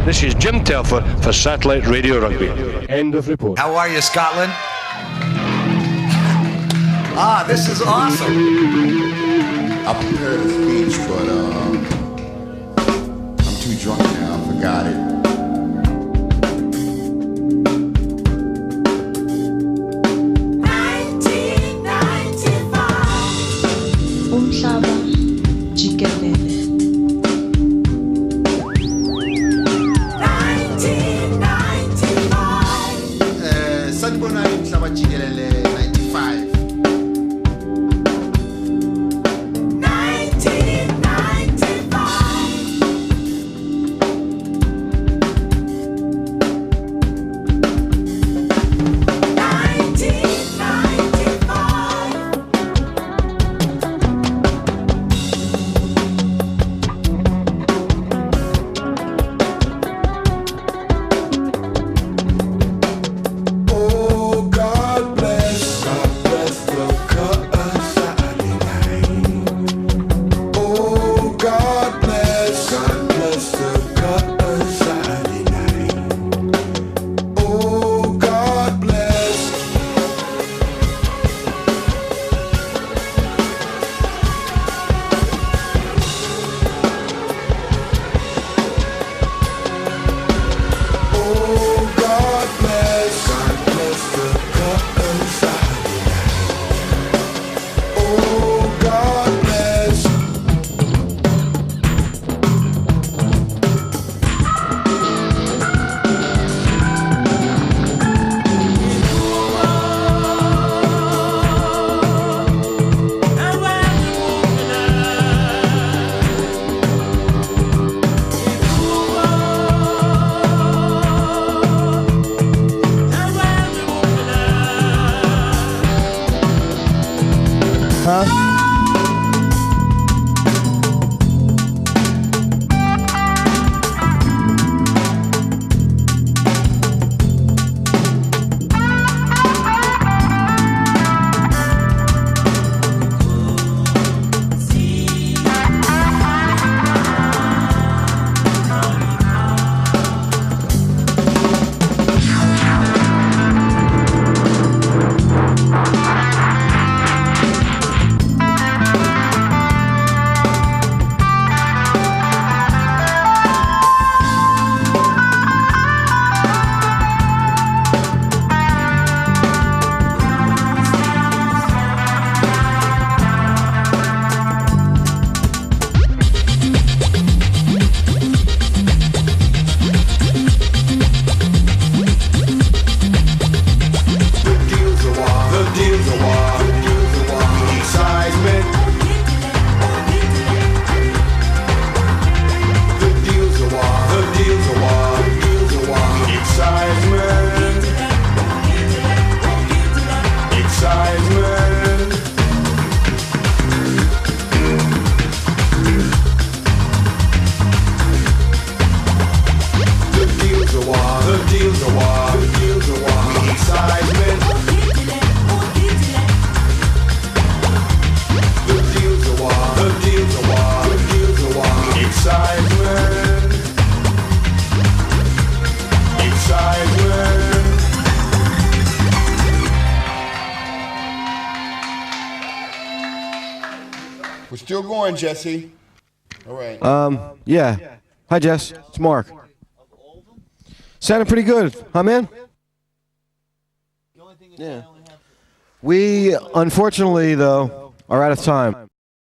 This is Jim Telford for Satellite Radio Rugby. End of report. How are you, Scotland? Ah, this is awesome. I prepared a speech, but I'm too drunk now. I forgot it. Umhlaba jikelele. 1995. Sanibona umhlaba jikelele 95. 'We're still going, Jesse. All right. Yeah. Hi, Jess. It's Mark. Sounded pretty good, huh, man? Yeah. We, unfortunately, though, are out of time.